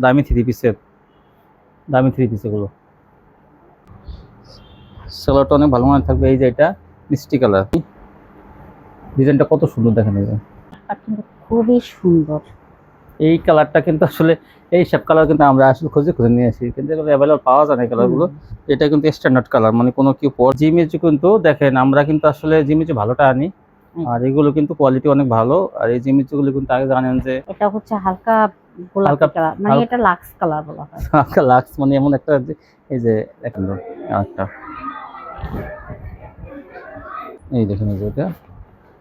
দামি থ্রি পিসের, দামি থ্রি পিস এগুলো। সালোয়ারটা অনেক ভালো মানের থাকবে। এই যে এটা মিষ্টি কালার, ডিজাইনটা কত সুন্দর দেখেন। এই যে কিন্তু খুবই সুন্দর। এই কালারটা কিন্তু আসলে এই সব কালার কিন্তু আমরা আসলে খুঁজে খুঁজে নিয়ে আসি, কিন্তু এগুলো অ্যাভেলেবল পাওয়া যায় না এই কালারগুলো। এটা কিন্তু স্ট্যান্ডার্ড কালার, মানে কোনো কি পর জিমিচু কিন্তু দেখেন আমরা কিন্তু আসলে জিমিচু ভালোটা আনি, আর এগুলো কিন্তু কোয়ালিটি অনেক ভালো। আর এই জিমিচুগুলো কিন্তু আগে জানেন যে এটা হচ্ছে হালকা গোলাপি কালার, মানে এটা লাক্স কালার বলা হয়। হালকা লাক্স, মানে এমন একটা এই যে দেখেন একটা, এই দেখেন এই যে এটা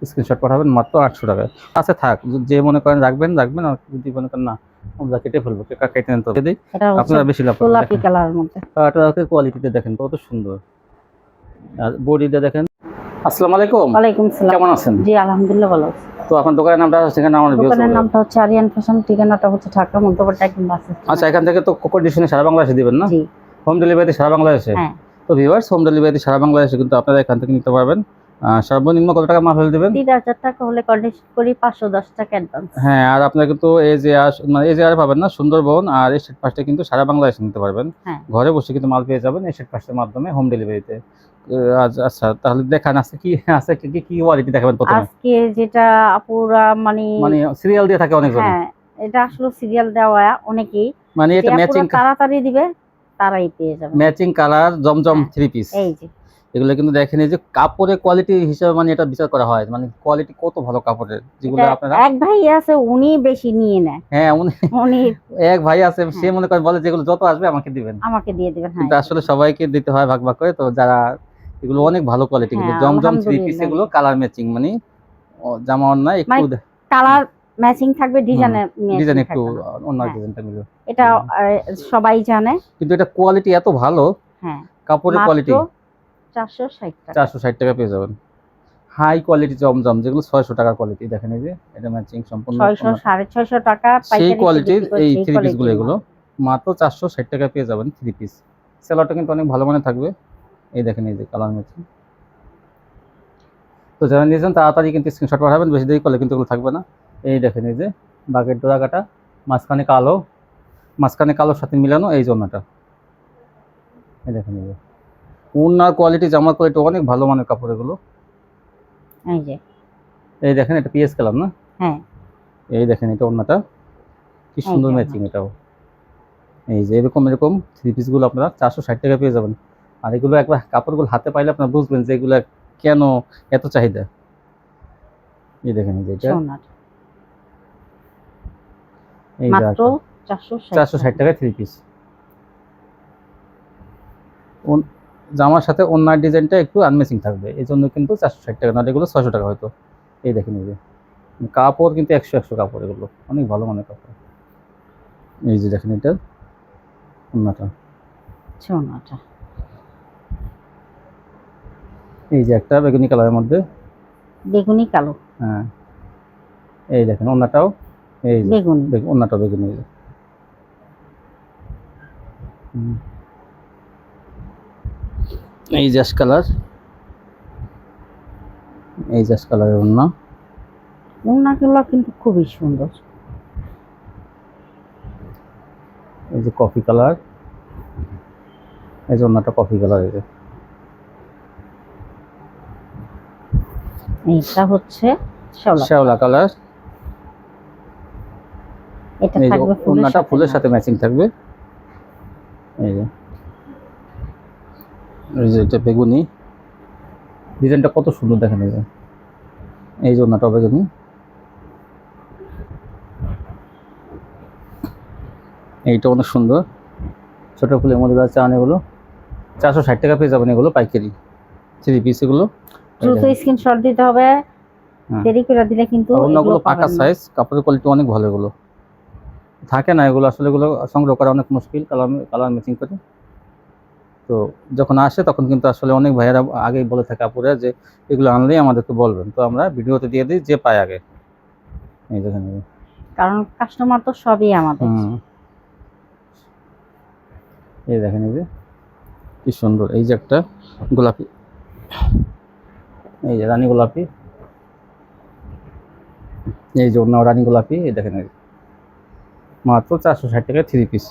স্ক্রিনশট পাঠাবেন মাত্র 800 টাকায়। আচ্ছা থাক, যে মনে করেন রাখবেন রাখবেন, আর যদি মনে করেন না আমরা কেটে ফেলবো, কেটে নেন তো দিই, আপনারা বেশি লাভ করবেন। গোলাপি কালারের মধ্যে কালারটাকে কোয়ালিটিতে দেখেন কত সুন্দর, আর বডিতে দেখেন। আসসালামু আলাইকুম। ওয়ালাইকুম সালাম। কেমন আছেন? জি আলহামদুলিল্লাহ ভালো আছি। তো আপনার দোকানের নামটা সেখানে আমার দোকানের নামটা হচ্ছে আরিয়ান ফ্যাশন, ঠিকানাটা হচ্ছে ঢাকা মধ্যপাড়া একদম বাসে। আচ্ছা, এখান থেকে তো কন্ডিশনে সারা বাংলাদেশে দিবেন না? জি। হোম ডেলিভারি সারা বাংলাদেশে? হ্যাঁ। তো ভিউয়ার্স, হোম ডেলিভারি সারা বাংলাদেশে কিন্তু আপনারা এখান থেকে নিতে পারবেন। সর্বনিম্ন কত টাকা মাল হলে দেবেন? 3000 টাকা হলে কন্ডিশন করি, 510 টাকা অ্যাডভান্স। হ্যাঁ, আর আপনারা কিন্তু এই যে মানে এই যে আর পাবেন না, সুন্দরবন আর এই সেট পাসটা কিন্তু সারা বাংলাদেশে নিতে পারবেন। হ্যাঁ। ঘরে বসে কিন্তু মাল পেয়ে যাবেন এই সেট পাসের মাধ্যমে হোম ডেলিভারিতে। আচ্ছা তাহলে দেখান আছে কি আছে, কি কি কোয়ালিটি দেখাবেন প্রথমে? আজকে যেটা আপুরা মানে সিরিয়াল দিয়ে থাকে অনেকজন। হ্যাঁ, এটা আসলে সিরিয়াল দেওয়া অনেকেই, মানে এটা ম্যাচিং তাড়াতাড়ি দিবে তারাই পেয়ে যাবে। ম্যাচিং কালার জমজম থ্রি পিস। এই যে এগুলো কিন্তু দেখেন, এই যে কাপড়ের কোয়ালিটি হিসেবে মানে এটা বিচার করা হয়, মানে কোয়ালিটি কত ভালো কাপড়ের, যেগুলো আপনারা এক ভাই আছে উনি বেশি নিয়ে নেয়। হ্যাঁ উনি এক ভাই আছে, সে হ্যাঁ। মনে করে বলে যেগুলো যত আসবে আমাকে দিবেন, আমাকে দিয়ে দিবেন। কিন্তু আসলে সবাইকে দিতে হয় ভাগ ভাগ করে। তো যারা এগুলো অনেক ভালো কোয়ালিটি, কিন্তু হ্যাঁ, জমজম থ্রি পিস আলহামদুলিল্লাহ। এগুলো কালার ম্যাচিং, মানে জামা না একটু কালার ম্যাচিং থাকবে, ডিজাইন একটু অন্য হ্যাঁ। ডিজাইনটা মিলে, এটা সবাই জানে, কিন্তু এটা কোয়ালিটি এত ভালো। হ্যাঁ, কাপড়ের কোয়ালিটি 460 টাকা। 460 টাকা পেয়ে যাবেন। হাই কোয়ালিটি জমজম, যেগুলো 600 টাকার কোয়ালিটি। দেখেন এই যে এটা ম্যাচিং সম্পূর্ণ 600 650 টাকা সেই পাইকারি কোয়ালিটির এই সেই থ্রি পিস গুলো, এগুলো মাত্র 460 টাকা পেয়ে যাবেন থ্রি পিস। সেলারটা কিন্তু অনেক ভালো মানের থাকবে। এই দেখেন এই যে কালার ম্যাচিং। তো যারা নিয়েছেন তাড়াতাড়ি কিন্তু স্ক্রিনশট পাঠাবেন, বেশি দেরি করলে কিন্তু এগুলো থাকবে না। এই দেখেন এই যে বাগের ডোরা কাটা, মাঝখানে কালো, মাঝখানে কালোর সাথে মিলানো এই জন্যটা। এই দেখেন এই যে ওনার কোয়ালিটি, জামার কোয়ালিটি অনেক ভালো মানের কাপড় এগুলো। এই যে এই দেখেন এটা পিএস কালার না? হ্যাঁ। এই দেখেন এটা ওনাটা কি সুন্দর ম্যাচিং এটাও। এই যে এরকম এরকম থ্রি পিসগুলো আপনারা 460 টাকা পেয়ে যাবেন। আর এগুলো একবার কাপড়গুলো হাতে পাইলে আপনারা বুঝবেন যে এগুলো কেন এত চাহিদা। এই দেখেন এই যে এটা এই মাত্র 460 টাকা থ্রি পিস। জামার সাথে ওনার ডিজাইনটা একটু আনমেচিং থাকবে, এই জন্য কিন্তু 460 টাকা, না এগুলো 600 টাকা হয়তো। এই দেখেন এই যে কাপড় কিন্তু 100 কাপড়, এগুলো অনেক ভালো মানের কাপড়। এই যে দেখেন এটা ওনাটা, এই যে একটা বেগুনি কালারের মধ্যে, বেগুনি কালো। হ্যাঁ এই দেখেন ওনাটাও, এই বেগুনি, ওনাটা বেগুনি। এই জ্যাশ কালার, এই জ্যাশ কালারের ওড়নাগুলো কিন্তু খুবই সুন্দর। এই যে কফি কালার, এই যে ওনাটা কফি কালার। এই যে এইটা হচ্ছে শ্যাওলা কালার, এটা থাকবে ওড়নাটা ফুলের সাথে ম্যাচিং থাকবে। এই যে এটা বেগুনি, ডিজাইনটা কত সুন্দর দেখেন। এই যে ওড়নাটা বেগুনি, এইটা অনেক সুন্দর ছোট ফুলের মধ্যে চান। এগুলো 460 টাকা পেয়ে যাবেন, এগুলো পাইকারি থ্রি পিস। এগুলো দ্রুত স্ক্রিনশট দিতে হবে, দেরি করে দিলে কিন্তু ওগুলো পাকা সাইজ, কাপড়ের কোয়ালিটি অনেক ভালো। এগুলো থাকে না, এগুলো আসলে এগুলো সংগ্রহ করা অনেক মুশকিল, কালার ম্যাচিং করে। তো যখন আসে তখন কিন্তু আসলে অনেক ভাইয়েরা আগেই বলে থাকে আপুরা যে এগুলো আনলেই আমাদেরকে বলবেন, তো আমরা ভিডিওতে দিয়ে দিই যে পায় আগে। এই দেখেন, কারণ কাস্টমার তো সবই আমাদের। এই দেখেন এই যে কি সুন্দর, এই যে একটা গোলাপি, এই যে রানী গোলাপি, এই যে অন্য রানী গোলাপি। এই দেখেন মাত্র 460 টাকা 3 পিস।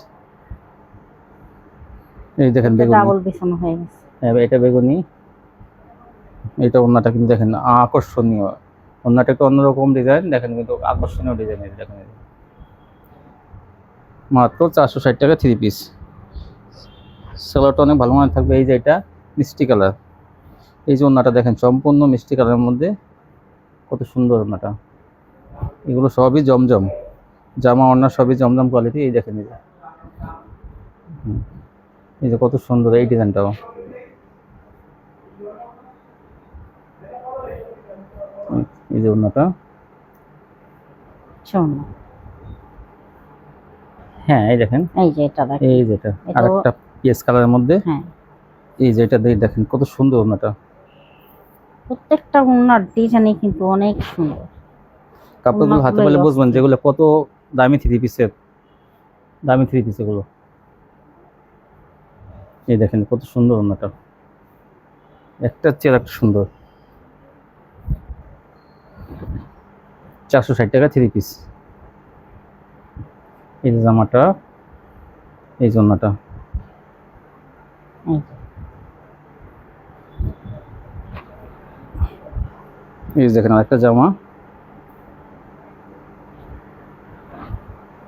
এই দেখেন বেগুনি, ডাবল বিছানো হয়ে গেছে। হ্যাঁ এটা বেগুনি। এটা ওন্নাটা কিন্তু দেখেন আকর্ষণীয়, ওন্নাটা একটু অন্যরকম ডিজাইন, দেখেন কিন্তু আকর্ষণীয় ডিজাইন। এই দেখেন মাত্র 460 টাকা 3 পিস। সালোয়ারটা অনেক ভালো মানের থাকবে। এই যে এটা মিষ্টি কালার, এই যে ওন্নাটা দেখেন সম্পূর্ণ মিষ্টি কালারের মধ্যে, কত সুন্দর ওন্নাটা। এগুলো সবই জমজম, জামা ওন্না সবই জমজম কোয়ালিটি। এই দেখেন এই যে কত সুন্দর এই ডিজাইনটাও। এই যে ওন্নাটা, শোনো, হ্যাঁ এই দেখেন, এই যে এটা দেখেন, এই যেটা এটাও- আরেকটা পিএস কালারের মধ্যে। হ্যাঁ এই যে এটা দেখেন কত সুন্দর ওন্নাটা। প্রত্যেকটা ওনার ডিজাইনই কিন্তু অনেক সুন্দর। কাপড়গুলো হাতে পেলে বুঝবেন যেগুলো কত দামি 3 পিসের, দামি 3 পিস এগুলো। এই দেখেন কত সুন্দর ওন্নাটা, একটা চেয়ে একটা সুন্দর। 460 টাকা 3 পিস। এই যে জামাটা, এই যে ওন্নাটা। এই যে, এই যে দেখেন আরেকটা জামা,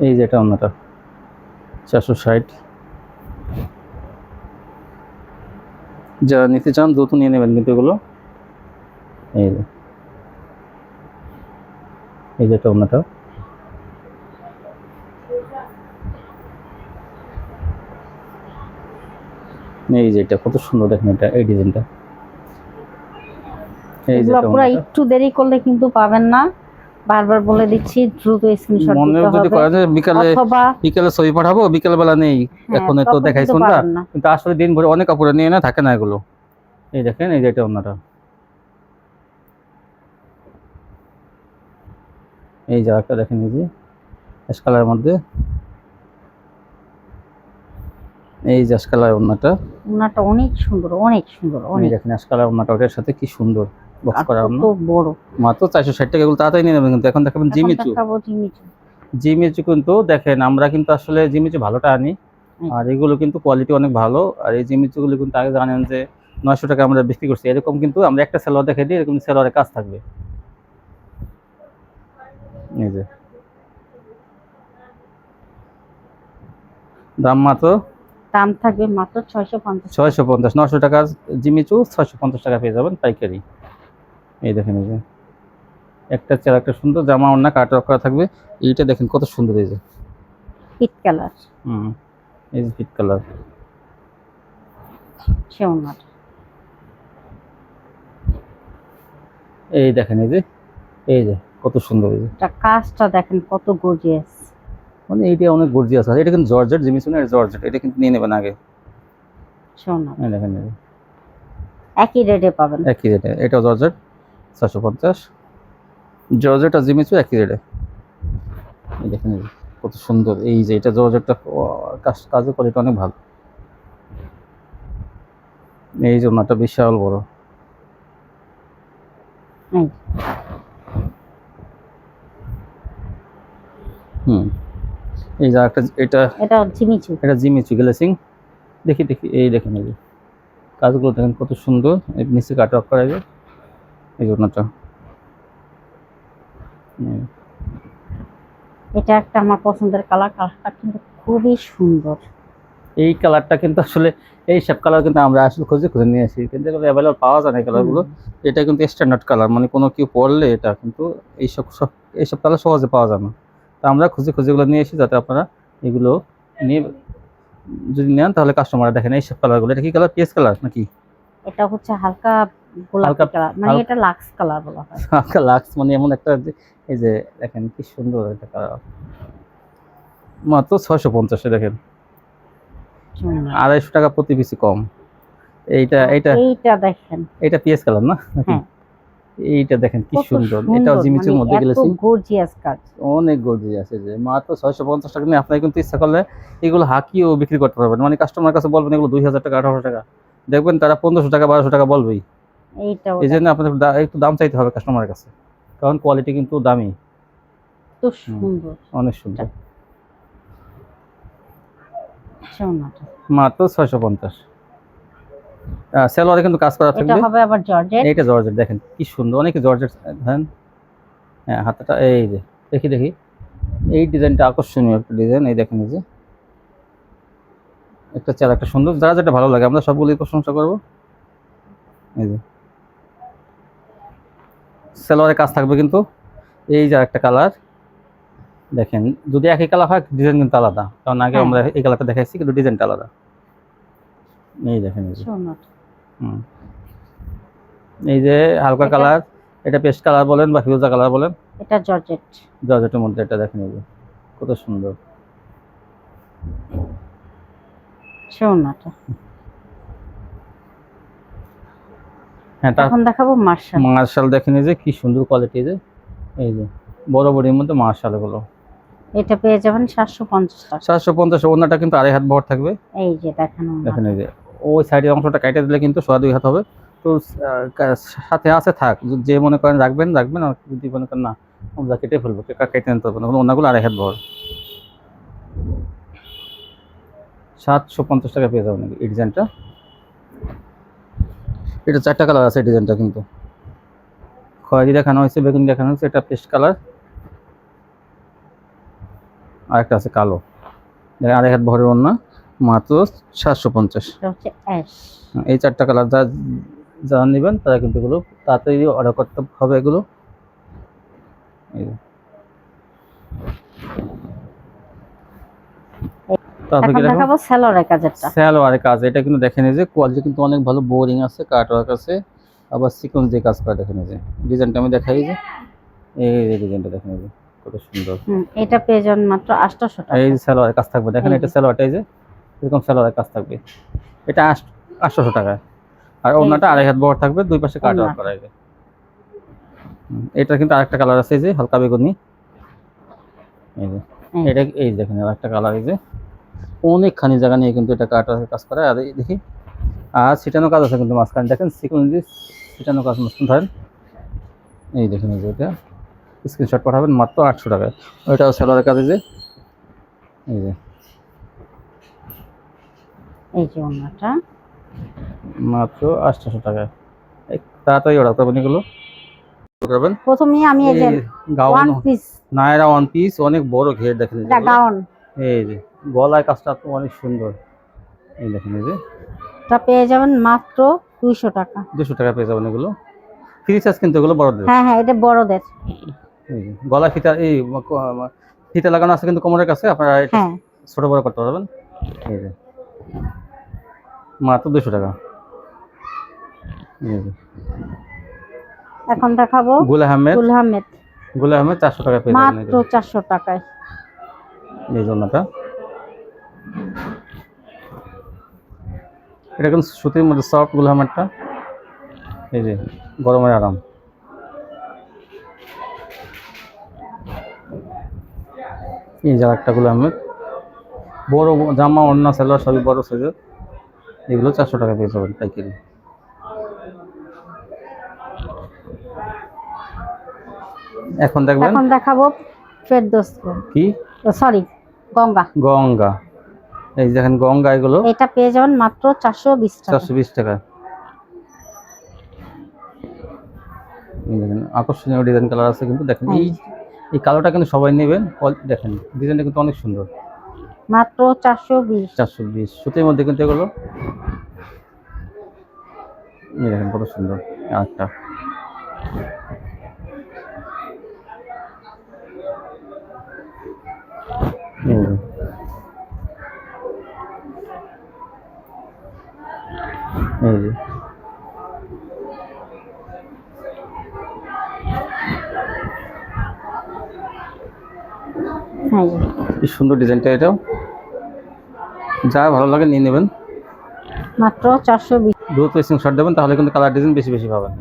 এই যে এটা ওন্নাটা 460। যারা নিতে চান দ্রুত নিয়ে নেবেন কিন্তু এগুলো। এই যে, এই যে এটা ওন্নাটা। এই যে এটা কত সুন্দর দেখেন, এটা এই ডিজাইনটা। এই যে এগুলো এটা পুরো ওন্নাটা। একটু দেরি করলে কিন্তু পাবেন না, বারবার বলে দিচ্ছি, দ্রুত স্ক্রিনশট মনে দিতে যদি হবে, করা যায় বিকালে, অথবা বিকালে ছবি পাঠাবো, বিকেল বেলা নেই। হ্যাঁ, এখন তো তখন দেখাইছো কিন্তু না, পাবেন না। কিন্তু আসলে দিন ভরে অনেক কাপড় নিয়ে না থাকে না এগুলো। এই দেখেন এই যে এটা ওন্নাটা, এই যে একটা দেখেন, এই যে অ্যাশ কালারের মধ্যে, এই যে অ্যাশ কালার ওন্নাটা। ওনাটা অনেক সুন্দর, অনেক সুন্দর, এই অনেক। দেখেন অ্যাশ কালার ওন্নাটা, ওটার সাথে কি সুন্দর বক্স আর করা কত ওন্না। বড়। মাত্র 460 টাকা। এগুলো তাড়াতাড়ি নিয়ে নেবেন কিন্তু। এখন দেখাবেন এখন জিমিচু। দেখাবো জিমিচু। জিমিচু কিন্তু দেখেন আমরা কিন্তু আসলে জিমিচু ভালোটা আনি, আর এগুলো কিন্তু কোয়ালিটি অনেক ভালো। আর এই জিমিচুগুলো কিন্তু আগে জানেন যে 900 টাকা আমরা বিক্রি করছি, এরকম কিন্তু আমরা একটা সেলোয়ার দেখে দিই, এরকম সেলোয়ারের কাজ থাকবে। এই যে দাম মাত্র দাম থাকবে মাত্র 650। 650, 900 টাকা জিমিচু 650 টাকা পেয়ে যাবেন পাইকারি। এই দেখেন এই যে একটা চেয়ার একটা সুন্দর জামা ওন্না কাট ওয়ার্ক করা থাকবে। এইটা দেখেন কত সুন্দর, এই যে পিট কালার, এই যে পিট কালার। সে ওনাটা। এই দেখেন এই যে কত সুন্দর, এই যে এটা কাজটা দেখেন কত গর্জিয়াস। মানে এইটা অনেক গর্জিয়াস আছে। এটা কিন্তু জর্জেট জিমিচু না, এটা জর্জেট। এটা কিন্তু নিয়ে নেবেন আগে। সে ওনাটা এই দেখেন এই যে একই রেটে পাবেন। একই রেটে, এটা জর্জেট 650, জর্জেট আর জিমিচু একই রেটে। এই দেখেন এই যে কত সুন্দর, এই যে এটা জর্জেটটা কাজের কোয়ালিটি অনেক ভালো। এই যে ওন্নাটা বিশাল বড়। এই এই যে একটা এটা, এটা জিমিচু। এটা জিমিচু গ্লেসিং। দেখি এই দেখেন এই যে কাজগুলো দেখেন কত সুন্দর, এই নিচে কাট ওয়ার্ক করা যায়। এই যে ওন্নাটা, এটা একটা আমার পছন্দের কালার, কালারটা কিন্তু খুবই সুন্দর। এই কালারটা কিন্তু আসলে এই সব কালার কিন্তু আমরা আসলে খুঁজে খুঁজে নিয়ে আসি, কিন্তু এগুলো অ্যাভেলেবল পাওয়া যায় না এই কালারগুলো। এটা কিন্তু স্ট্যান্ডার্ড কালার, মানে কোনো কেউ পরলে এটা কিন্তু এইসব কালার সহজে পাওয়া যায় না। তো আমরা খুঁজে খুঁজে এগুলো নিয়ে আসি, যাতে আপনারা এগুলো নিয়ে যদি নেন তাহলে কাস্টমার দেখেন এইসব কালারগুলো। এটা কি কালার, পিএস কালার নাকি? এটা হচ্ছে হালকা গোলাপি হালকা কালার, মানে এটা লাক্স কালার বলা হয়। হালকা লাক্স, মানে এমন একটা এই যে দেখেন কি সুন্দর একটা কালার। মাত্র 650 দেখেন, 250 টাকা প্রতি পিসি কম। এইটা দেখেন, এইটা পিএস কালার না? হ্যাঁ এইটা দেখেন কি কত সুন্দর, এটাও জিমিচুর মানে মধ্যে এত গেলেছি। গর্জিয়াস কাজ। অনেক গর্জি আছে। যে মাত্র 650 টাকা নিয়ে আপনারা কিন্তু ইচ্ছা করলে এগুলো হাকিও বিক্রি করতে পারবেন। মানে কাস্টমার কাছে বলবেন এগুলো 2000 টাকা 1800 টাকা, দেখবেন তারা 1500 টাকা 1200 টাকা বলবেই। এইটাও এই জন্য আপনাদের একটু দাম চাইতে হবে কাস্টমারের কাছে, কারণ কোয়ালিটি কিন্তু দামি, তো সুন্দর। অনেক সুন্দর। আচ্ছা ওনাটা মাত্র 650। সালোয়ারে কিন্তু কাজ করা এটা থাকবে। হবে আবার জর্জেট। এইটা জর্জেট, দেখেন কি সুন্দর, অনেক জর্জেট। দেখেন হ্যাঁ, হাতাটা এই যে, দেখি এই ডিজাইনটা আকর্ষণীয় একটা ডিজাইন। এই দেখেন, এই যে একটা চেহারা, একটা সুন্দর, যারা যেটা ভালো লাগে আমরা সবগুলোই প্রশংসা করবো। এই যে সালোয়ারে কাজ থাকবে কিন্তু। এই যে একটা কালার দেখেন, যদি একই কালার হয় ডিজাইন কিন্তু আলাদা, কারণ আগে হ্যাঁ। আমরা এই কালারটা দেখাইছি কিন্তু ডিজাইনটা আলাদা। এই দেখেন, এই যে আচ্ছা ওনাটা হুম, এই যে হালকা এটা- কালার, এটা পেস্ট কালার বলেন বা ফিউজা কালার বলেন, এটা জর্জেট। জর্জেটের মধ্যে এটা দেখেন, এই যে কত সুন্দর। আচ্ছা ওনাটা। হ্যাঁ, তার এখন দেখাবো মার্শাল। মার্শাল দেখেন, এই যে কি সুন্দর কোয়ালিটি। যে এই যে বড় বড়ির মধ্যে মার্শাল গুলো এটা পেয়ে যাবেন 750 টাকা। 750। ওনাটা কিন্তু আড়াই হাত বহর থাকবে। এই যে দেখেন দেখেন, ওনাটা। এই যে ওই সাইডের অংশটা কেটে দিলে কিন্তু 2.5 হাত হবে। তো সাথে আছে থাক, যে মনে করেন রাখবেন রাখবেন, আর যদি মনে করেন না আমরা কেটে ফেলবো, কেটে নিতে হবে না, ওনাগুলো আড়াই হাত বহর। 750 টাকা পেয়ে যাবেন এই ডিজাইনটা। এটা 4টা কালার আছে ডিজাইনটা কিন্তু। খয়েরি দেখানো হয়েছে, বেগুনি দেখানো হয়েছে, এটা পেস্ট কালার, আর একটা আছে কালো। দেখেন আড়াই হাত বহরের ওড়না, মাত্র 750। এটা হচ্ছে অ্যাশ। এই 4টা কালার যারা নেবেন তারা কিন্তু এগুলো তাড়াতাড়ি অর্ডার করতে হবে এগুলো। এই যে। তারপরে কি এখন দেখো, দেখাবো সালোয়ারের কাজেরটা। সালোয়ারের কাজ। এটা কিন্তু দেখেন, এই যে কোয়ালিটি কিন্তু অনেক ভালো, বোরিং আছে, কাট ওয়ার্ক আছে, আবার সিকোয়েন্স দিয়ে কাজ করা। দেখেন, এই যে ডিজাইনটা আমি দেখাই, যে এই যে ডিজাইনটা দেখেন, এই যে কত সুন্দর। এটা পেয়ে যাবেন মাত্র 800 টাকা। এই যে সালোয়ারের কাজ থাকবে, দেখেন এই এটা যে। সালোয়ারটা, এই যে এরকম সালোয়ারের কাজ থাকবে। এটা 800 টাকায়। আর ওড়নাটা যে। আড়াই হাত বহর থাকবে, দুই পাশে কাট ওয়ার্ক ওড়নাটা। করা। এই যে এটা কিন্তু আরেকটা কালার আছে, এই যে হালকা বেগুনি। এই যে এই। এটা, এই দেখেন আরেকটা কালার, এই যে অনেকখানি জায়গা নিয়ে কিন্তু এটা কাট ওয়ার্কের কাজ করা। আর এই দেখি, আর ছিটানো কাজ আছে কিন্তু মাঝখানে, দেখেন সিকোয়েন্স দিয়ে ছিটানো কাজ মাঝখানে ধরেন। এই দেখেন, এই যে এটা স্ক্রিনশট পাঠাবেন মাত্র 800 টাকায়। ওইটাও সালোয়ারের কাজ, এই যে এই যে এই যে ওড়নাটা। মাত্র 800 টাকায়। তাড়াতাড়ি অর্ডার করবেন এগুলো, করবেন। প্রথমেই আমি এই যে gown, one piece, Naira one piece, অনেক বড় ঘের দেখেন, এই যে এটা গাউন। এই যে গলায় কাজটা তো অনেক সুন্দর। এই দেখেন, এই যে এটা পেয়ে যাবেন মাত্র 200 টাকা। 200 টাকা পেয়ে যাবেন এগুলো। ফ্রি সাইজ কিন্তু এগুলো বড়দের। হ্যাঁ হ্যাঁ, এটা বড়দের। এই যে গলায় ফিতা, এই ফিতা লাগানো আছে কিন্তু কোমরের কাছে, আপনারা এটা হ্যাঁ। ছোট বড় করতে পারবেন। এই যে মাত্র 200 টাকা। এই যে এখন দেখাবো গুল আহমেদ, গুল আহমেদ। গুল আহমেদ 400 টাকা পেয়ে যাবেন। এই মাত্র যে 400 টাকায়। এই জন্যটা, এটা কিন্তু সুতির মধ্যে সফট গুল আহমেদটা। এই যে গরমের আরাম। এই যে একটা গুল আহমেদ, বড় জামা, ওড়না, সালোয়ার সবই বড় সাইজের। এগুলো 400 টাকা পেয়ে যাবেন পাইকারি। এখন দেখবেন এখন দেখাবো ফেরদৌস, কি, সরি গঙ্গা। গঙ্গা। এই যে দেখেন গঙ্গা, এগুলো এটা পেয়ে যাবেন মাত্র 420 টাকা। 420 টাকা। এই দেখেন আকর্ষণীয় ডিজাইন কালার আছে কিন্তু, দেখেন হ্যাঁ। এই কালোটা কিন্তু সবাই নেবেন। দেখেন ডিজাইনটা কিন্তু অনেক সুন্দর। মাত্র 420। 420 সুতির মধ্যে কিন্তু এগুলো। এই দেখেন কত সুন্দর আরেকটা। এই যে। এই যে হ্যাঁ, কি সুন্দর ডিজাইনটা, এটাও যা ভালো লাগে নিয়ে নেবেন। মাত্র 420। দ্রুত স্ক্রিনশট দেবেন, তাহলে কিন্তু কালার ডিজাইন বেশি বেশি পাবেন।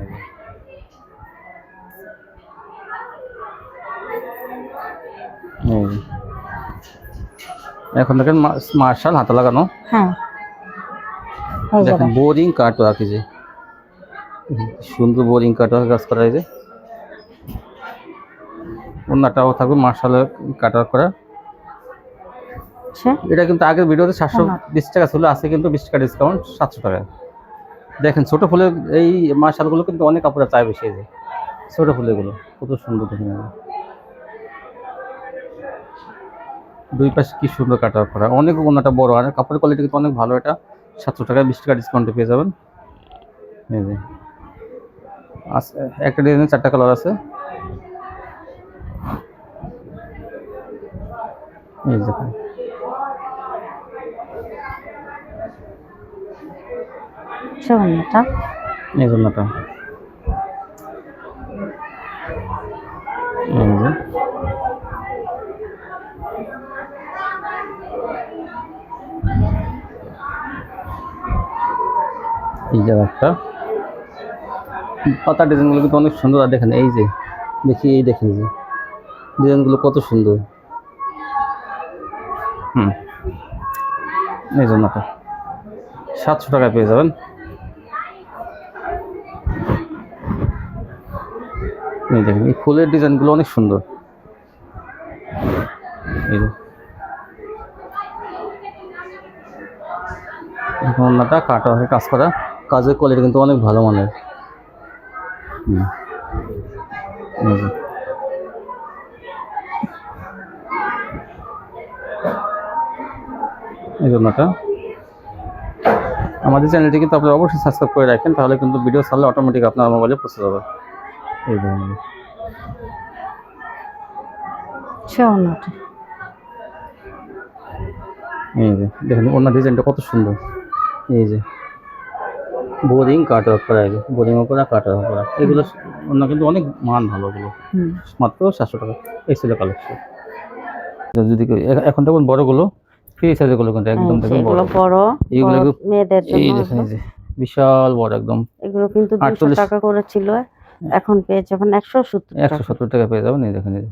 এই যে। এখন দেখেন মার্শাল হাতে লাগানো, হ্যাঁ, এই যে দেখেন বোরিং কাট ওয়ার্ক, এই যে সুন্দর বোরিং কাট ওয়ার্ক কাজ করা। এই যে ওড়নাটাও থাকবে মার্শালের কাট ওয়ার্ক করা। আচ্ছা এটা কিন্তু আগের ভিডিওতে 720 টাকা ছিল, আছে কিন্তু 20 টাকা ডিসকাউন্ট 700 টাকা। দেখেন ছোট ফুলের এই মাশালগুলো কিন্তু অনেক কাপড়ে চাই বেশি, এই যে ছোট ফুলেগুলো কত সুন্দর দেখেন, দুই পাশে কি সুন্দর কাটা করা, অনেক ওনাটা বড় আর কাপড়ের কোয়ালিটি কিন্তু অনেক ভালো। এটা 700 টাকা 20 টাকা ডিসকাউন্টে পেয়ে যাবেন। এই যে আছে একটা ডিজাইনের 4টা কালার আছে। এই যে ওড়নাটা, এই জন্যটা এই যে এই যে একটা পাতা ডিজাইনগুলো কিন্তু অনেক সুন্দর। আর দেখেন এই যে দেখি, এই দেখেন যে ডিজাইনগুলো কত সুন্দর। এই জন্যটা 700 টাকায় পেয়ে যাবেন। এই দেখেন এই ফুলের ডিজাইনগুলো অনেক সুন্দর। এই যে ওড়নাটা কাটা হয়ে কাজ করা, কাজের কোয়ালিটি কিন্তু অনেক ভালো মানের। এই যে এই জন্যটা আমাদের চ্যানেলটি কিন্তু আপনি অবশ্যই সাবস্ক্রাইব করে রাখেন, তাহলে কিন্তু ভিডিও ছাড়লে অটোমেটিক আপনার মোবাইলে পৌঁছে যাবে। এই ধরনের ওড়নাটা, এই যে দেখেন ওনার ডিজাইনটা কত সুন্দর। এই যে বোরিং কাট ওয়ার্ক করা, এই যে বোরিং করা কাট ওয়ার্ক করা, এগুলো ওনার কিন্তু অনেক মান ভালো এগুলো। মাত্র 700 টাকা এই ছিল কালেকশন। যদি এখন দেখুন বড়গুলো ফ্রি সাইজগুলো কিন্তু একদম দেখুন বড় বড়, এইগুলো মেয়েদের এই জন্য। দেখেন এই যে বিশাল বড় একদম। এগুলো কিন্তু 200 টাকা করে ছিল, এখন পেয়ে যাবেন 170 টাকা পেয়ে যাবেন। এই দেখেন এই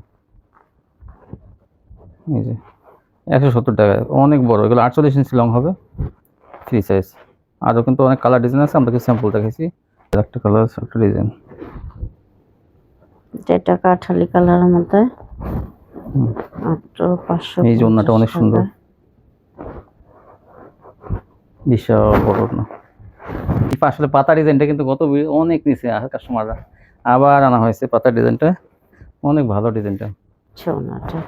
যে 170 টাকা, অনেক বড়। এগুলো 48 ইঞ্চি লং হবে, ফ্রি সাইজ। আরও কিন্তু অনেক কালার ডিজাইন আছে, আমরা কিছু স্যাম্পল দেখেছি। একটা কালার আছে, একটা ডিজাইন, যেটা কাঠালি কালারের মধ্যে মাত্র 500। এই যে ওড়নাটা অনেক সুন্দর, বিশাল বড় না। আসলে পাতা ডিজাইনটা কিন্তু অনেক নিচে কাস্টমাররা আবার আনা হয়েছে। পাতা ডিজাইনটা অনেক ভালো, ডিজাইনটা ওড়নাটা,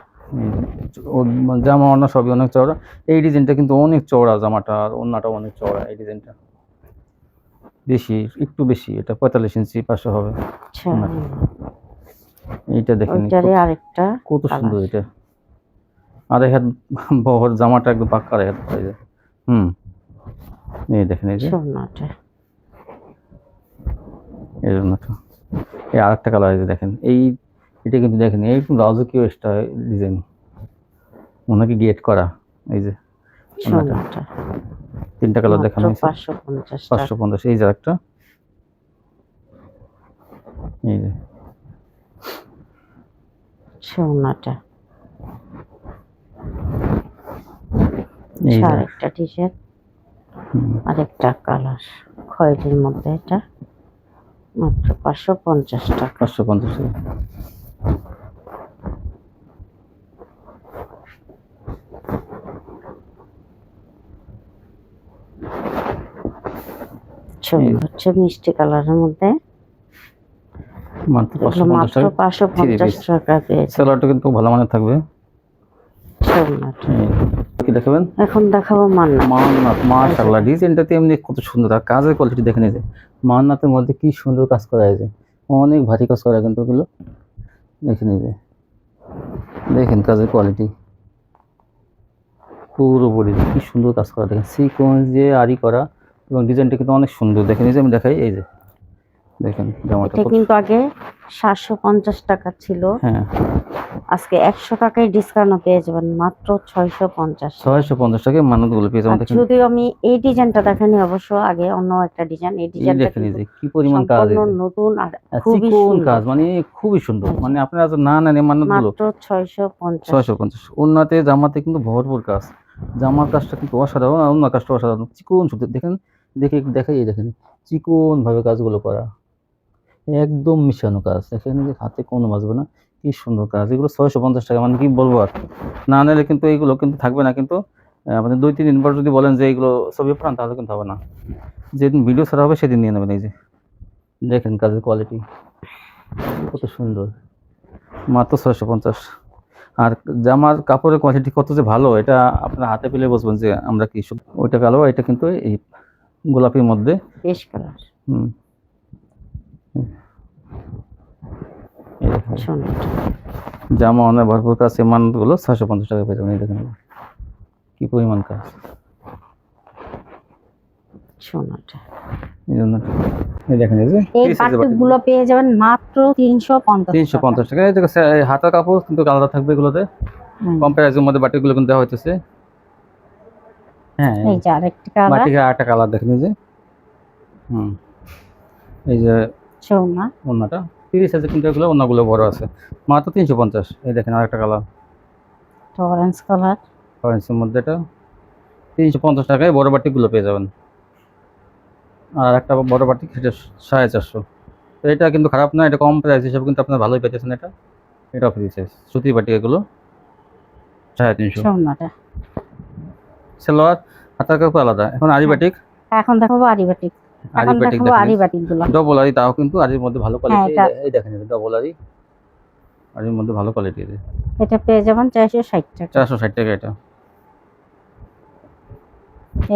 জামা ওড়না সবই অনেক চওড়া। এই ডিজাইনটা কিন্তু অনেক চওড়া জামাটা, আর ওড়নাটাও অনেক চওড়া। এই ডিজাইনটা বেশি, একটু বেশি, এটা 45 ইঞ্চি পাশে হবে। এইটা দেখেন আরেকটা কত সুন্দর, এটা আর এই হাত বহর জামাটা একদম পাক্কা রেখে দিতে। এই দেখেন এই যে ওড়নাটা, এই জন্যটা এই আরেকটা কালার, এই যে দেখেন এটা কিন্তু দেখেন এই রাজকীয় স্টাইল ডিজাইন, ওনাকে গেট করা। এই যে ওড়নাটা 3টা কালার দেখানো হয়েছে, 550। এই যে একটা, এই যে ওড়নাটা, আরেকটা টি শার্ট, আরেকটা কালার খয়েরির মধ্যে, এটা মাত্র 550 টাকা। 550 টাকা। হচ্ছে মিষ্টি কালারের মধ্যে, মাত্র 550 টাকা পেয়েছে। সেলারটা কিন্তু ভালো মানের থাকবে। কি দেখাবেন? এখন দেখাবো মান্নাত। মাশাআল্লাহ, ডিজাইনটাতে এমনি কত সুন্দর, আর কাজের কোয়ালিটি দেখেন। এই যে মান্নাতের মধ্যে কি সুন্দর কাজ করা হয়েছে, অনেক ভারী কাজ করা কিন্তু ওগুলো দেখেন। এই যে দেখেন কাজের কোয়ালিটি পুরো বডি কি সুন্দর কাজ করা, দেখেন সিকোয়েন্স দিয়ে আরি করা, এবং ডিজাইনটা কিন্তু অনেক সুন্দর। দেখেন এই যে আমি দেখাই, এই যে দেখেন জামাটা কিন্তু আগে 750 টাকা ছিল, হ্যাঁ আজকে 100 টাকায় ডিসকাউন্ট পেয়ে যাবেন মাত্র 650 টাকায় মান্নাতগুলো পেয়ে যাবেন। যদি আমি এই ডিজাইনটা দেখানি, অবশ্য আগে অন্য একটা ডিজাইন, এই ডিজাইনটা দেখেন এই যে কি পরিমাণ কাজ, নতুন আর খুবই কাজ, মানে খুবই সুন্দর। মানে আপনারা না নেন মান্নাতগুলো, মাত্র 650। ওন্নাতে জামাতে কিন্তু ভরপুর কাজ, জামার কাজটা কিন্তু অসাধারণ, আর অন্য কাজটা অসাধারণ। চিকন সুতো দেখেন, দেখাই এই দেখেন চিকন ভাবে কাজগুলো করা, একদম মিশানো কাজ। দেখেন যে হাতে কোনো বাজবে না, কি সুন্দর কাজ, এগুলো 650 টাকা, মানে কি বলবো আর, না নিলে কিন্তু এইগুলো কিন্তু থাকবে না, কিন্তু আপনি 2-3 দিন পর যদি বলেন যে এইগুলো ছবি পাঠান তাহলে কিন্তু হবে না, যেদিন ভিডিও ছাড়া হবে সেদিন নিয়ে নেবেন। এই যে দেখেন কাজের কোয়ালিটি কত সুন্দর, মাত্র 650। আর জামার কাপড়ের কোয়ালিটি কত যে ভালো, এটা আপনার হাতে পেলে বুঝবেন যে আমরা কি ওইটা কালো, এটা কিন্তু এই গোলাপির মধ্যে বেশ কালার। হুম এই দেখেন। সুন্দর। জামা অনেক ভরপুর কাজ, এই মানগুলো 650 টাকা পেয়ে যাবেন। এই দেখেন কি পরিমাণ কাজ, সোনাটা। এই জন্য এই দেখেন এই যে এই 30 size এর বাটিকগুলো পেয়ে যাবেন মাত্র 350 350 টাকা। এই দেখো হাতা কাপড় কিন্তু আলাদা থাকবে এগুলোতে, কম প্রাইসের মধ্যে বাটিকগুলো কিন্তু দেওয়া হইতেছে। হ্যাঁ এই যে আরেকটা কালার, বাটিকের আরেকটা কালার দেখেন এই যে এই যে সোনা। ওন্নাটা 30 সাইজে কিন্তু এগুলো, ওন্নাগুলো বড় আছে, মাত্র 350। এই দেখেন আরেকটা কালার অরেঞ্জ কালার, অরেঞ্জের মধ্যে, এটা 350 টাকায় বড় বাটিকগুলো পেয়ে যাবেন। আর একটা বড় বাটিক সেটা 450। তো এটা কিন্তু খারাপ না, এটা কম প্রাইস হিসেবে কিন্তু আপনারা ভালোই পেতেছেন। এটা ফ্রি সাইজ সুতির বাটিক, এগুলো 350। সোনাটা। সালোয়ার হাতার কাপড় আলাদা। এখন আরি বাটিক, এখন দেখাবো আরি বাটিক। আরি এখন বাটিক দেখাবো আরি দেখেন, বাটিকগুলো। ডবল আরি, তাও কিন্তু আরির মধ্যে ভালো কোয়ালিটি। এটা- এই দেখেন ডবল আরি, আরির মধ্যে ভালো কোয়ালিটি। এটা পেয়ে যাবেন 460 টাকা। 460 টাকা এটা।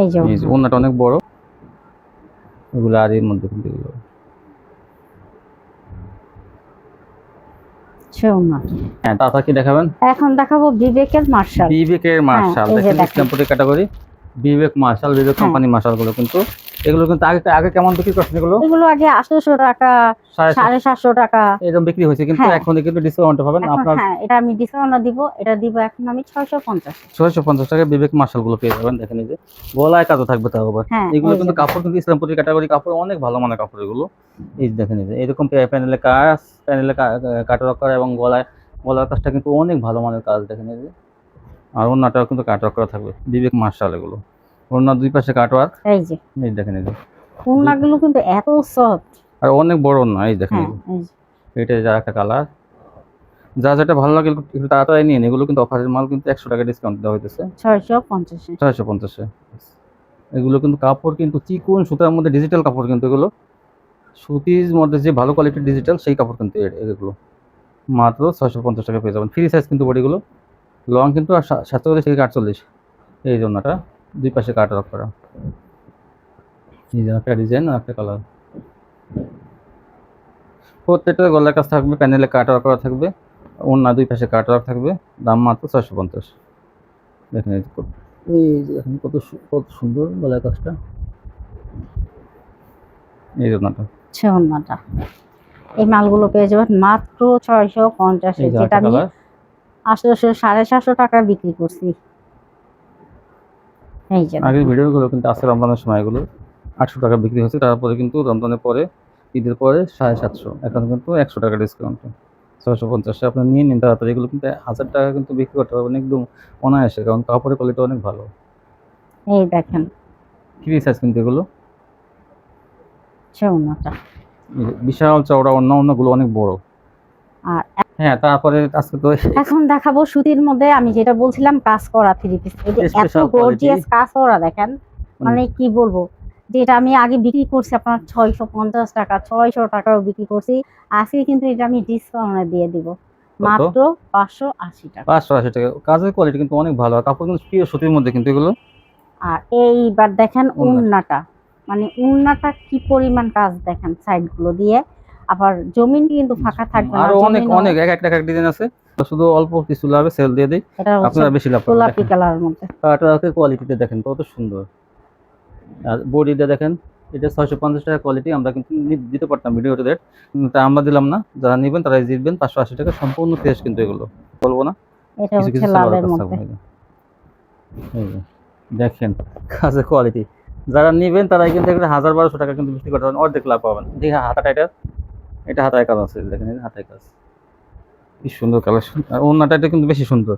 এই যে এই যে ওন্নাটা অনেক বড়, এগুলো আরির মধ্যে কিন্তু এগুলো। সোনাটা। হ্যাঁ তারপর কি দেখাবেন? এখন দেখাবো বিবেকের মার্শাল। বিবেকের মার্শাল এই যে দেখেন, দেখেন। ইসলামপুরের ক্যাটাগরি বিবেক মার্শাল, বিবেক হ্যাঁ। কোম্পানি মার্শালগুলো কিন্তু, এগুলো কিন্তু আগে কেমন বিক্রি করছেন এগুলো? এগুলো আগে 800 টাকা, 750 টাকা এরকম বিক্রি হয়েছে, কিন্তু হ্যাঁ। এখন কিন্তু ডিসকাউন্ট পাবেন এখন আপনার। হ্যাঁ, এটা আমি ডিসকাউন্ট দিব, এটা দিব এখন আমি 650। 650 টাকায় বিবেক মার্শালগুলো পেয়ে যাবেন। দেখেন এই যে গলায় কাজও থাকবে তাও আবার। হ্যাঁ, এগুলো এই কিন্তু যে কাপড় কিন্তু ইসলামপুরের ক্যাটাগরি কাপড়, অনেক ভালো মানের কাপড় এগুলো। এই যে দেখেন এই যে এরকম প্যানেলে কাজ, প্যানেলে কাটওয়ার্ক করা, এবং গলার কাজটা কিন্তু অনেক ভালো মানের কাজ। দেখেন এই যে, আর ওন্নাটাও কিন্তু কাটওয়ার্ক করা থাকবে, বিবেক মার্শাল এগুলো। ওন্নার দুই পাশে কাটওয়ার্ক, এই যে এই দেখেন এই যে, ওড়নাগুলো কিন্তু এত সফট। আর অনেক বড় ওন্না। এই দেখেন হ্যাঁ, এই এই যে যে, এটা যা একটা কালার, যা যেটা ভালো লাগে একটু তাড়াতাড়ি নিন। এগুলো কিন্তু অফারের মাল, কিন্তু 100 টাকা ডিসকাউন্ট দেওয়া হইতেছে 650। 650-এ। এগুলো কিন্তু কাপড় কিন্তু চিকন সুতার মধ্যে ডিজিটাল কাপড়, কিন্তু এগুলো সুতির মধ্যে যে ভালো কোয়ালিটির ডিজিটাল সেই কাপড় কিন্তু এগুলো মাত্র 650 টাকা পেয়ে যাবেন। ফ্রি সাইজ কিন্তু বডিগুলো, লং কিন্তু আর 47 থেকে 48। এই জন্যটা দুই পাশে কাট অফ করা, এই যে একটা ডিজাইন আর একটা কালার। প্রত্যেকটা গলার কাজ থাকবে, প্যানেলে কাট অফ করা থাকবে, ওন্না দুই পাশে কাট অফ থাকবে। দাম মাত্র 650। দেখেন এই যে দেখেন কত সুন্দর গলার কাজটা, এই জন্যটা। ওড়নাটা। এই মালগুলো পেয়ে যাবেন মাত্র 650, এই যে যেটা একটা আমি কালার, 800 750 টাকা বিক্রি করছি। এই যে আগের দেখেন। ভিডিওগুলো কিন্তু আছে রমজানের সময়, এগুলো 800 টাকা বিক্রি হচ্ছে, তারপরে কিন্তু রমজানের পরে, ঈদের পরে 750, এখন কিন্তু 100 টাকা ডিসকাউন্ট 650। আপনি নিয়ে নিন তাড়াতাড়ি, এগুলো কিন্তু 1000 টাকা কিন্তু বিক্রি করতে পারবেন একদম অনায়াসে, কারণ কাপড়ের কোয়ালিটি অনেক ভালো। এই দেখেন ফ্রি সাইজ কিন্তু এগুলো, ওড়নাটা। এই যে বিশাল চওড়া, অন্যগুলো অনেক বড়। আর হ্যাঁ তারপরে আজকে তো এখন দেখাবো সুতির মধ্যে, আমি যেটা বলছিলাম কাজ করা 3 পিস। এটা এত Special quality। গর্জিয়াস কাজ করা দেখেন, মানে কি বলবো, যেটা আমি আগে বিক্রি করছি আপনার 650 টাকা, 600 টাকাও বিক্রি করছি। আজকে কিন্তু এটা আমি ডিসকাউন্টে দিয়ে দিব মাত্র 580 টাকা। 580 টাকা। কাজের কোয়ালিটি কিন্তু অনেক ভালো, আর কাপড় কিন্তু পিওর সুতির মধ্যে কিন্তু এগুলো। আর এইবার দেখেন ওড়না। উন্নাটা, মানে উন্নাটা কি পরিমাণ কাজ দেখেন সাইড গুলো দিয়ে, আবার জমিন কিন্তু ফাঁকা থাকবে না। আরো অনেক জমিনও- অনেক এক একটা ডিজাইন আছে, তো শুধু অল্প কিছু লাভে সেল দিয়ে দেই, এটা হচ্ছে আপনারা বেশি লাভ পাবেন। গোলাপি কালারের মধ্যে। কাটওয়ার্কের কোয়ালিটিতে দেখেন কত সুন্দর, আর বডিটা দেখেন, এটা 650 টাকা কোয়ালিটি। আমরা কিন্তু দিতে পারতাম ভিডিওতে রেট, তা আমরা দিলাম না। যারা নেবেন তারাই জিতবেন। 580 টাকা সম্পূর্ণ ফ্রেশ কিন্তু এগুলো, বলবো না। এটা কিছু হচ্ছে কিছু সালোয়ার লালের কাজ মধ্যে। থাকবে। এই যে দেখেন কাজের কোয়ালিটি, যারা নেবেন তারাই কিন্তু একটা 1000-1200 টাকা কিন্তু বিক্রি করতে পারেন, অর্ধেক লাভ পাবেন। দেখি হাতাটা, এটা হাতায় কাজ আছে, দেখেন এই যে হাতায় কাজ, কি সুন্দর কালেকশন। আর ওন্নাটা এটা কিন্তু বেশি সুন্দর।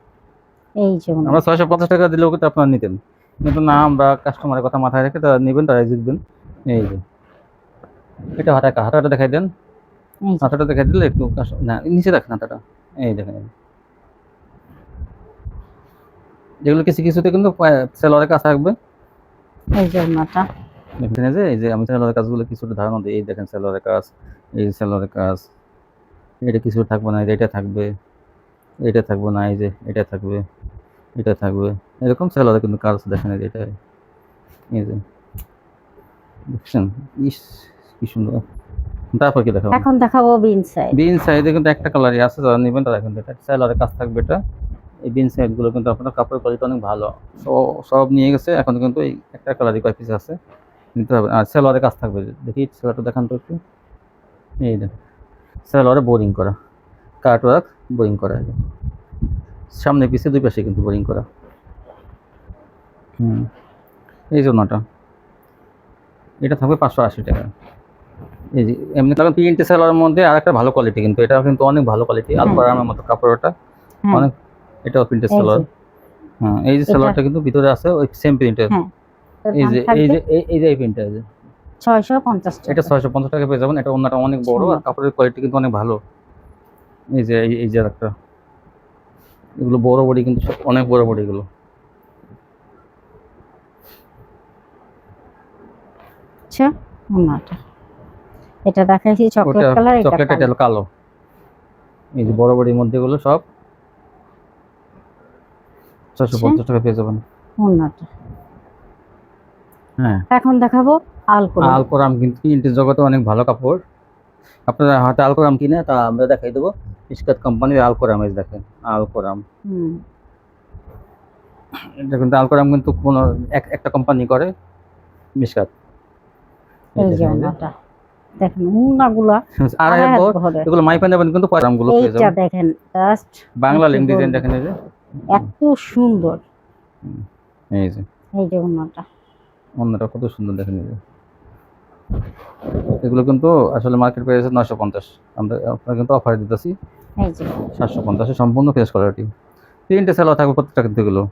এই যে উন্না। আমরা 650 টাকা দিলেও কিন্তু আপনারা নিতেন, কিন্তু না, আমরা কাস্টমারের কথা মাথায় রেখে তারা নেবেন, তারাই জিতবেন। এই যে এটা হাতাটা দেখাই দেন, এই যে হাতাটা দেখাই দিলে একটু না নিচে দেখেন হাতাটা, এই দেখেন, যেগুলো কিছু কিছুতে কিন্তু সেলোয়ারের কাজ থাকবে। এই যে ওড়নাটা, দেখেন এই যে আমি সেলোয়ারের কাজগুলো কিছুটা ধারণা দিই। এই দেখেন সেলোয়ারের কাজ, এই সেলোয়ারের কাজ, এটা কিছু থাকবে না, এটা থাকবে, এটা থাকবে না, এই যে এটা থাকবে, এটা থাকবে, এরকম সেলোয়ারে কিন্তু কাজ দেখেন। এই যে এটা, এই যে দেখছেন, ইস কি সুন্দর। তারপর কি দেখাবো? এখন দেখাবো বিন সাইড। বিন সাইডে কিন্তু একটা কালারই আছে, যারা নেবেন তারা কিন্তু এটা সেলোয়ারের কাজ থাকবে। এটা এই বিন সাইডগুলো কিন্তু আপনার কাপড়ের কোয়ালিটি অনেক ভালো। সব নিয়ে গেছে, এখন কিন্তু এই একটা কালারই কয় পিস আছে, নিতে হবে। আর সেলোয়ারের কাজ থাকবে, দেখি সেলোয়ারটা দেখান তো একটু। এই দেখেন সেলোয়ারে বোরিং করা, কাট ওয়ার্ক বোরিং করা, এই যে সামনে পিছে দুই পাশে কিন্তু বোরিং করা। এই জন্যটা এটা থাকবে 580 টাকা। এই যে এমনি কারণ প্রিন্টের সেলোয়ারের মধ্যে আর একটা ভালো কোয়ালিটি, কিন্তু এটা কিন্তু অনেক ভালো কোয়ালিটি, আলপারামের মতো কাপড়টা হ্যাঁ, অনেক। এটাও প্রিন্টের এই সেলোয়ার। যে, হ্যাঁ, এই যে এটা- সেলোয়ারটা কিন্তু ভিতরে আছে ওই সেম প্রিন্টের। হ্যাঁ, এটার এই দাম যে থাকবে এই যে এই প্রিন্টটা, এই যে 650 এটা টাকা। 650 টাকা পেয়ে যাবেন। এটা ওন্নাটা অনেক বড় আর কাপড়ের কোয়ালিটি কিন্তু অনেক ভালো। এই যে এই যে একটা, এগুলো বড় বডি, কিন্তু অনেক বড় বডি এগুলো। আচ্ছা, ওড়নাটা এটা দেখাইছি চকলেট ওটা কালার, এটা চকলেট, এটা হলো কালো। এই যে বড় বডির মধ্যে এগুলো সব 650 টাকা পেয়ে যাবেন। ওড়নাটা। হ্যাঁ, এখন দেখাবো আলপনা। আলকোরাম কিন্তু প্রিন্টের জগতে অনেক ভালো কাপড়। আপনারা হাতে আলকোরাম কিনে তা আমরা দেখাই দেবো। ইস্কাত কোম্পানির আলকোরাম, এই দেখেন আলকোরাম। এটা কিন্তু আলকোরাম কিন্তু কোনো একটা কোম্পানি করে, মিশকাত। এই যে ওড়নাটা দেখেন, ওড়নাগুলা আড়াই হাত বহর, ভরে। এগুলো মাইপা নেবেন কিন্তু পয়রামগুলো পেয়ে এইটা যাবেন। দেখেন জাস্ট বাংলা লিঙ্ক ডিজাইন দেখেন, এই যে এত সুন্দর। এই যে এই যে ওড়নাটা, অন্যটা কত সুন্দর দেখেন। এই যে এগুলো কিন্তু আসলে মার্কেট প্রাইস 950, আমরা আপনারা কিন্তু অফারে দিতেছি এই যে 750 সম্পূর্ণ ফ্রেশ কোয়ালিটি। তিনটে সেলা থাকবে প্রত্যেকটা কিন্তু এগুলো।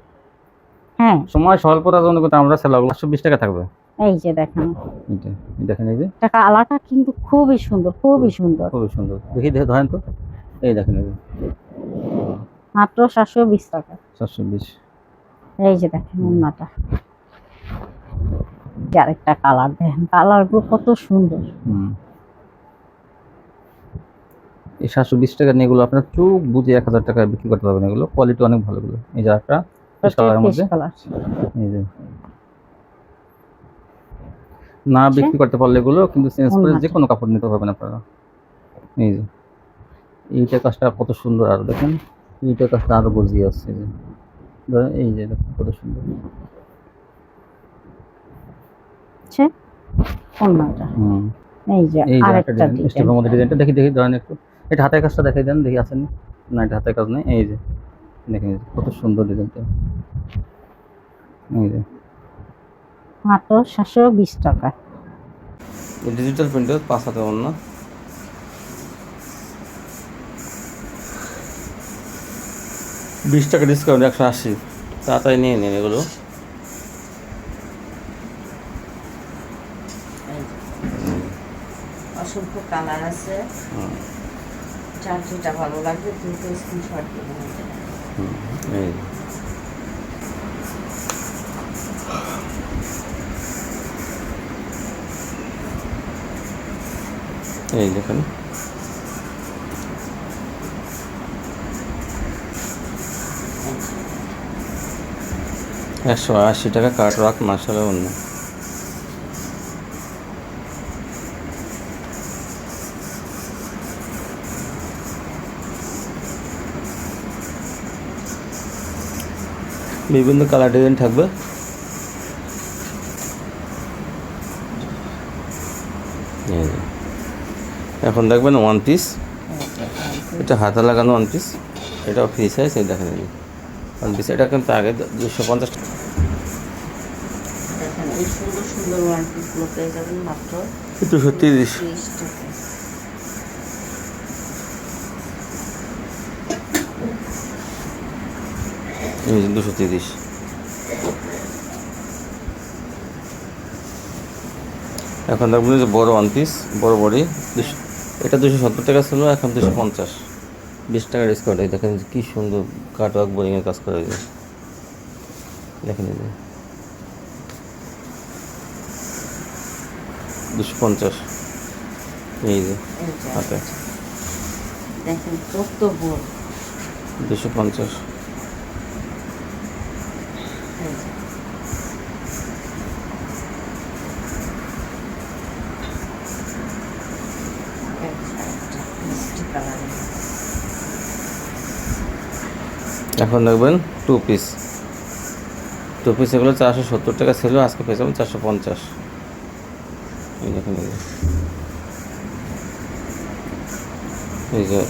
হ্যাঁ, সময় স্বল্পতার জন্য কিন্তু আমরা সেলাগুলো 820 টাকা থাকবে। এই যে দেখেন, এইটা দেখেন, এই যে এটা কালারটা কিন্তু খুবই সুন্দর, খুবই সুন্দর। খুবই সুন্দর। দেখি ধরেন তো, এই দেখেন, এই যে মাত্র 720 টাকা। 720। এই যে দেখেন ওড়নাটা, যে আরেকটা কালার দেখেন, কালারগুলো কত সুন্দর। এই 720 টাকা নিয়ে এগুলো আপনার চোখ বুঝে 1000 টাকায় বিক্রি করতে পারবেন। এগুলো কোয়ালিটি অনেক ভালো। এগুলো এই যে একটা কালারের মধ্যে, কালার এই যে না বিক্রি করতে পারলে এগুলো কিন্তু চেঞ্জ করে যে কোনো কাপড় নিতে পারবেন আপনারা। এই যে এইটা কাজটা কত সুন্দর, আর দেখেন এইটা কাজটা আরো গর্জিয়াস আছে। এই যে ধরেন, এই যে দেখেন কত সুন্দর। ওড়নাটা, এই যে এই যে একটা আরেকটা ডিজাইন, ডিজাইন। স্টেপের মধ্যে ডিজাইনটা দেখি ধরেন একটু। এটা হাতের কাজটা দেখাই দেন, দেখি আসেন না। এটা হাতের কাজ নেই। এই যে দেখেন, এই যে কত সুন্দর ডিজাইনটা। এই যে মাত্র 720 টাকা। ডিজিটাল প্রিন্টার 5 হাতে অন্য 20 টাকা ডিসকাউন্ট, 180। তাড়াতাড়ি নিয়ে নিন এগুলো। অসংখ্য কালার আছে, যার যেটা ভালো লাগবে দ্রুত স্ক্রিনশট দিয়ে নিতে পারেন। এই এই দেখেন, 180 টাকা কাট রাখ মাসালা অন্য। বিভিন্ন কালার ডিজাইন থাকবে। এখন দেখবেন ওয়ান পিস, এটা হাতে লাগানো ওয়ান পিস, এটাও ফ্রি সাইজ। এই দেখেন ওয়ান পিস, এটা কিন্তু আগে 250 টাকা। দেখেন এই সুন্দর সুন্দর ওয়ান পিসগুলো পেয়ে যাবেন মাত্র 230। 30 টাকা। এই 230। এখন দেখবেন যে বড় ওয়ান পিস, বড় বডি, এটা 270 টাকা ছিল, এখন 250। 20 টাকা ডিসকাউন্ট। এই দেখেন কি সুন্দর কাট ওয়ার্ক বোরিং এর কাজ করা যায়, দেখেন এই যে 250, এই যে হাতে দেখেন কত বড়। 250। এখন দেখবেন 2 পিস, 2 পিস এগুলো 470 টাকা ছিল, আজকে পেয়ে যাবেন 450। এই দেখেন এই যে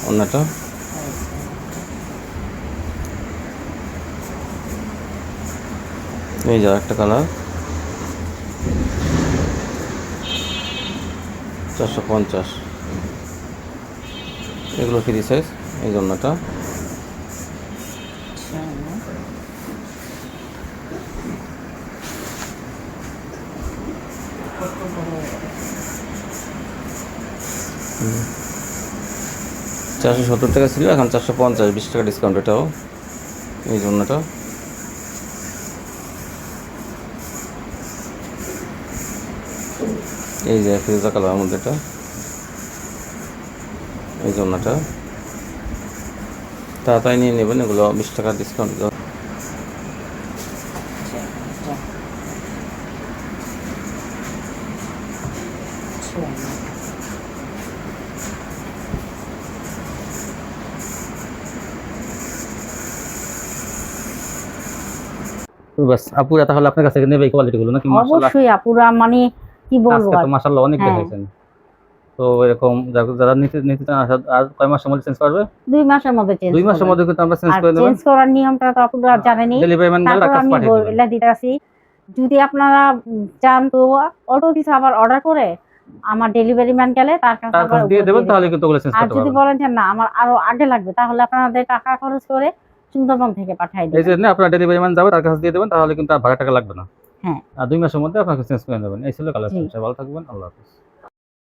অন্যটা, এই যে একটা কালার 450, এগুলো ফ্রি সাইজ। এই জন্যটা হুম। 470 টাকা ছিল, এখন 450, 20 টাকা ডিসকাউন্ট এটাও। এই জন্যটা এই যে ফিরোজা কালারের মধ্যে এটা, এই জন্যটা তাড়াতাড়ি নিয়ে নেবেন, এগুলো 20 টাকা ডিসকাউন্ট। বাস আপুরা তাহলে আপনার কাছে নেবে এই কোয়ালিটিগুলো নাকি? মাশাআল্লাহ, অবশ্যই আপুরা, মানে কি বলবো আজকে আর। তো মাশাআল্লাহ অনেক হ্যাঁ। দেখাইছেন। তো এরকম যারা নিতে নিতে চান, আর কয় মাসের মধ্যে চেঞ্জ করবে? 2 মাসের মধ্যে চেঞ্জ 2 মাসের মধ্যে কিন্তু আমরা চেঞ্জ আর করে দেবেন। চেঞ্জ করার নিয়মটা তো আপনারা জানেনই। ডেলিভারি ম্যান গেলে তারপর কাছে আমি পাঠিয়ে দেবেন। বলে দিতেছি, যদি আপনারা চান তো অল্প কিছু আবার অর্ডার করে আমার ডেলিভারি ম্যান গেলে তার কাছে তার আবার কাছে দিয়ে দেবেন, তাহলে কিন্তু ওগুলো চেঞ্জ আর করতে যদি পারবেন। বলেন যে না আমার আরো আগে লাগবে, তাহলে আপনাদের টাকা খরচ করে সুন্দরবন থেকে পাঠিয়ে এই দেবেন। যে না, আপনার ডেলিভারি ম্যান যাবে, তার কাছে দিয়ে দেবেন, তাহলে কিন্তু আর ভাড়া টাকা লাগবে না। হ্যাঁ। আর 2 মাসের মধ্যে আপনাকে চেঞ্জ করে নেবেন। এই ছিল কালেকশন। জি। ভালো থাকবেন, আল্লাহ হাফেজ।